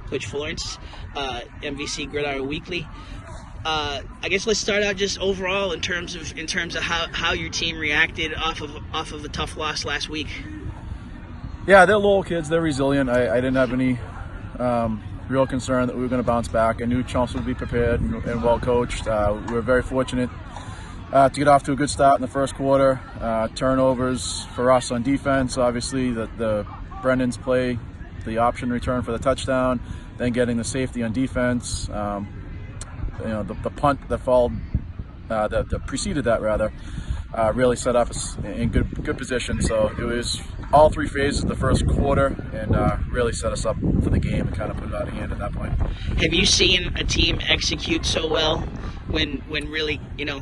Coach Florence, MVC Gridiron Weekly. I guess let's start out just overall in terms of how your team reacted off of a tough loss last week. Yeah, they're Lowell kids. They're resilient. I didn't have any real concern that we were going to bounce back. I knew Chumps would be prepared and well coached. We were very fortunate to get off to a good start in the first quarter. Turnovers for us on defense, obviously the Brennan's play, the option return for the touchdown, then getting the safety on defense. The punt that followed, that preceded that rather, really set up us in good position. So it was all three phases of the first quarter, and really set us up for the game and kind of put it out of hand at that point. Have you seen a team execute so well when really, I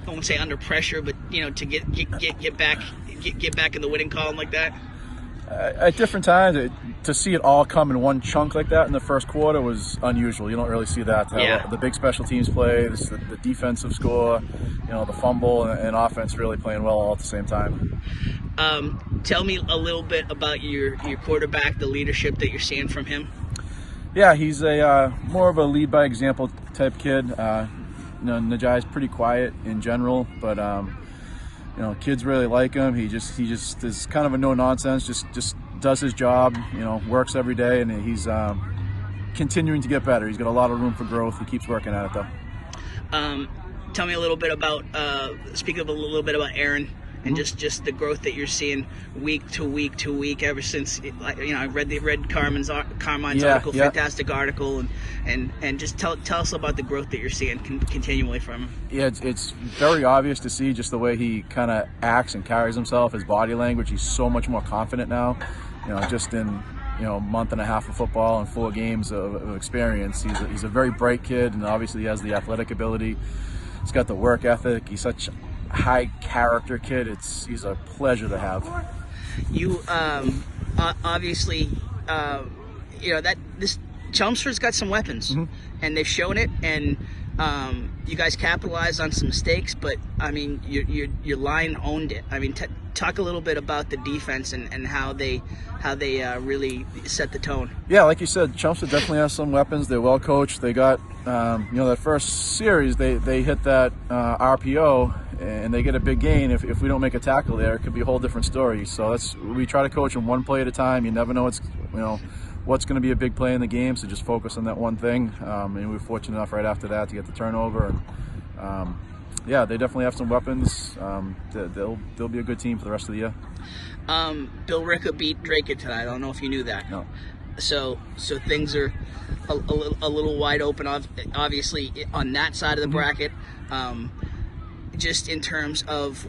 won't say under pressure, but to get back in the winning column like that? At different times, to see it all come in one chunk like that in the first quarter was unusual. You don't really see that. The big special teams play, the defensive score, the fumble, and offense really playing well all at the same time. Tell me a little bit about your quarterback, the leadership that you're seeing from him. Yeah, he's a more of a lead by example type kid. Najai's pretty quiet in general, but kids really like him. He just is kind of a no nonsense. Just does his job. Works every day, and he's continuing to get better. He's got a lot of room for growth. He keeps working at it though. Tell me a little bit about speak a little bit about Aaron and just the growth that you're seeing week to week ever since. I read Carmine's article, fantastic article, and just tell us about the growth that you're seeing continually from him. Yeah, it's very obvious to see just the way he kind of acts and carries himself, his body language. He's so much more confident now. Just in a month and a half of football and 4 games of experience, he's a very bright kid, and obviously he has the athletic ability. He's got the work ethic. He's such a high character kid. He's a pleasure to have. You obviously that this Chelmsford's got some weapons, and they've shown it, and you guys capitalized on some mistakes, but I mean your line owned it. I mean, talk a little bit about the defense and how they really set the tone. Yeah, like you said, Chelmsford definitely has some weapons. They're well coached. They got that first series they hit that RPO and they get a big gain. If we don't make a tackle there, it could be a whole different story. So we try to coach them one play at a time. You never know what's going to be a big play in the game, so just focus on that one thing. And we were fortunate enough right after that to get the turnover. And yeah, they definitely have some weapons. They'll be a good team for the rest of the year. Bill Ricca beat Drake tonight. I don't know if you knew that. No. So things are a little wide open, obviously, on that side of the bracket. Just in terms of,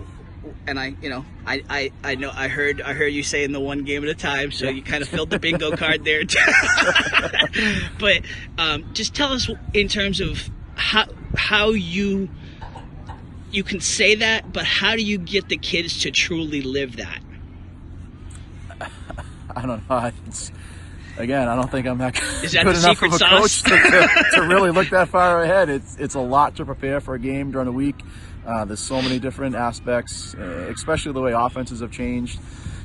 and I know I heard you saying the one game at a time, so you kind of filled the bingo card there. But just tell us in terms of how you can say that, but how do you get the kids to truly live that? I don't know. Again, I don't think I'm that Is that good the enough secret of a sauce? coach to really look that far ahead. It's a lot to prepare for a game during the week. There's so many different aspects, especially the way offenses have changed.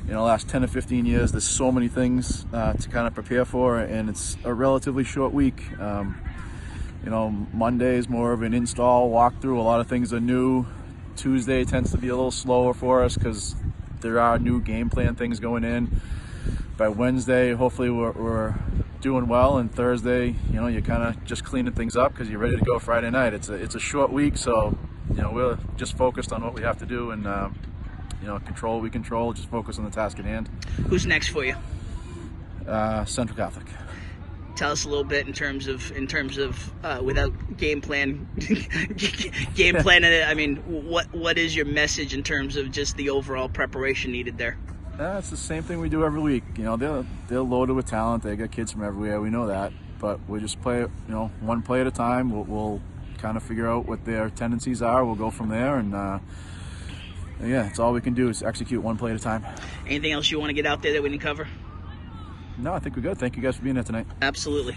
The last 10 to 15 years, there's so many things to kind of prepare for, and it's a relatively short week. Monday is more of an install, walkthrough. A lot of things are new. Tuesday tends to be a little slower for us because there are new game plan things going in. By Wednesday, hopefully we're doing well, and Thursday, you're kind of just cleaning things up because you're ready to go Friday night. It's a short week, so we're just focused on what we have to do and control what we control. Just focus on the task at hand. Who's next for you? Central Catholic. Tell us a little bit in terms of without game planning it. I mean, what is your message in terms of just the overall preparation needed there? It's the same thing we do every week. They're loaded with talent. They got kids from everywhere. We know that, but we just play, one play at a time. We'll kind of figure out what their tendencies are. We'll go from there, and it's all we can do is execute one play at a time. Anything else you want to get out there that we didn't cover? No, I think we're good. Thank you guys for being here tonight. Absolutely.